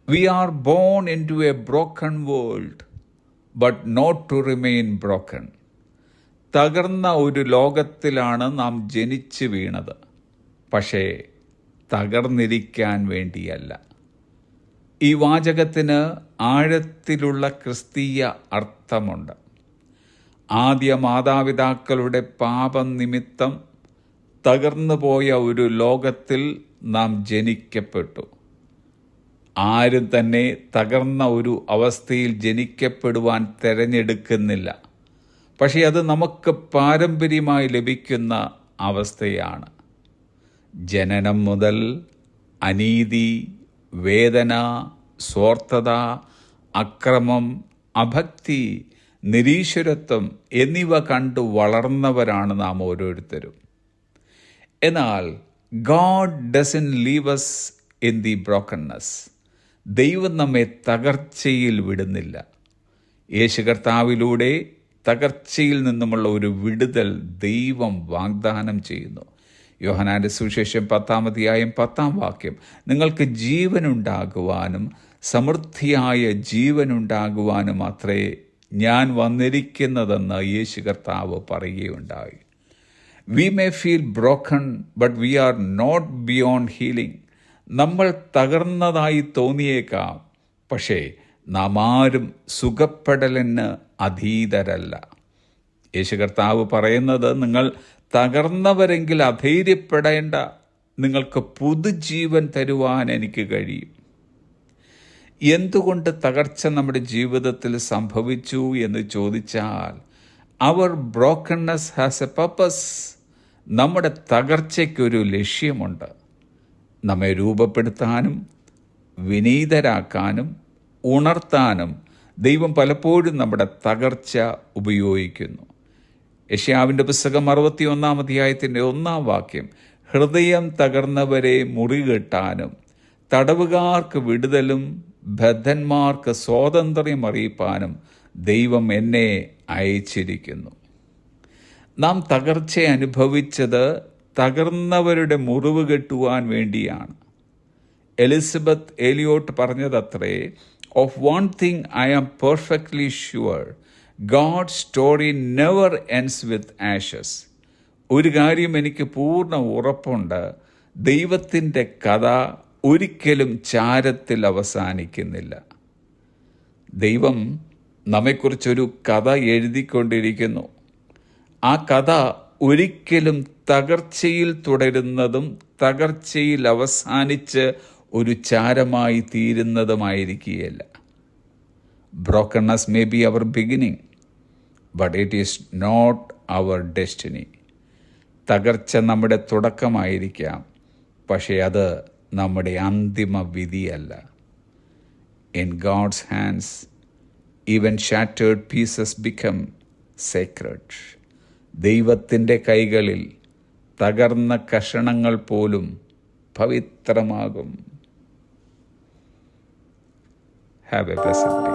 We are born into a broken world, but not to remain broken. തകർന്ന ഒരു ലോകത്തിലാണ് നാം ജനിച്ചു വീണത്, പക്ഷേ തകർന്നിരിക്കാൻ വേണ്ടിയല്ല. ഈ വാചകത്തിന് ആഴത്തിലുള്ള ക്രിസ്തീയ അർത്ഥമുണ്ട്. ആദ്യ മാതാപിതാക്കളുടെ പാപം നിമിത്തം തകർന്നുപോയ ഒരു ലോകത്തിൽ നാം ജനിക്കപ്പെട്ടു. ആരും തന്നെ തകർന്ന ഒരു അവസ്ഥയിൽ ജനിക്കപ്പെടുവാൻ തിരഞ്ഞെടുക്കുന്നില്ല. പക്ഷേ അത് നമുക്ക് പാരമ്പര്യമായി ലഭിക്കുന്ന അവസ്ഥയാണ്. ജനനം മുതൽ അനീതി, വേദന, സ്വാർത്ഥത, അക്രമം, അഭക്തി, നിരീശ്വരത്വം എന്നിവ കണ്ടു വളർന്നവരാണ് നാം ഓരോരുത്തരും. എന്നാൽ God doesn't leave us in the brokenness. ദൈവം നമ്മെ തകർച്ചയിൽ വിടുന്നില്ല. യേശു കർത്താവിലൂടെ തകർച്ചയിൽ നിന്നുമുള്ള ഒരു വിടുതൽ ദൈവം വാഗ്ദാനം ചെയ്യുന്നു. യോഹന്നാന്റെ സുവിശേഷം 10-10 നിങ്ങൾക്ക് ജീവനുണ്ടാകുവാനും സമൃദ്ധിയായ ജീവനുണ്ടാകുവാനും അത്രേ ഞാൻ വന്നിരിക്കുന്നതെന്ന് യേശു കർത്താവ് പറയുകയുണ്ടായി. We may feel broken, but we are not beyond healing. നമ്മൾ തകർന്നതായി തോന്നിയേക്കാം, പക്ഷേ നാം ആരും സുഖപ്പെടലിന് അധീതരല്ല. യേശു കർത്താവ് പറയുന്നത്, നിങ്ങൾ തകർന്നവരെങ്കിൽ അധൈര്യപ്പെടേണ്ട, നിങ്ങൾക്ക് പുതുജീവൻ തരുവാൻ എനിക്ക് കഴിയും. എന്തുകൊണ്ട് തകർച്ച നമ്മുടെ ജീവിതത്തിൽ സംഭവിച്ചു എന്ന് ചോദിച്ചാൽ, അവർ ബ്രോക്കൺനെസ് ഹാസ് എ പർപ്പസ്. നമ്മുടെ തകർച്ചയ്ക്കൊരു ലക്ഷ്യമുണ്ട്. നമ്മെ രൂപപ്പെടുത്താനും വിനീതരാക്കാനും ഉണർത്താനും ദൈവം പലപ്പോഴും നമ്മുടെ തകർച്ച ഉപയോഗിക്കുന്നു. യെശയ്യാവിൻ്റെ പുസ്തകം 61-1 ഹൃദയം തകർന്നവരെ മുറികെട്ടാനും തടവുകാർക്ക് വിടുതലും ബദ്ധന്മാർക്ക് സ്വാതന്ത്ര്യം അറിയിപ്പാനും ദൈവം എന്നെ അയച്ചിരിക്കുന്നു. നാം തകർച്ച അനുഭവിച്ചത് തകർന്നവരുടെ മുറിവ് കെട്ടുവാൻ വേണ്ടിയാണ്. എലിസബത്ത് എലിയോട്ട് പറഞ്ഞതത്രേ, of one thing I am perfectly sure, God's story never ends with ashes. ഒരു കാര്യം എനിക്ക് പൂർണ്ണ ഉറപ്പുണ്ട്, ദൈവത്തിൻ്റെ കഥ ഒരിക്കലും ചാരത്തിൽ അവസാനിക്കുന്നില്ല. ദൈവം നമ്മെക്കുറിച്ചൊരു കഥ എഴുതിക്കൊണ്ടിരിക്കുന്നു. ആ കഥ ഒരിക്കലും തകർച്ചയിൽ തുടരുന്നതും തകർച്ചയിൽ അവസാനിച്ച് ഒരു ചാരമായി തീരുന്നതുമായിരിക്കുകയില്ല. Brokenness may be our beginning, but it is not our destiny. തകർച്ച നമ്മുടെ തുടക്കമായിരിക്കാം, പക്ഷേ അത് നമ്മുടെ അന്തിമ വിധിയല്ല. In God's hands even shattered pieces become sacred. ദൈവത്തിൻ്റെ കൈകളിൽ തകർന്ന കഷണങ്ങൾ പോലും പവിത്രമാകും. Have a blessed day.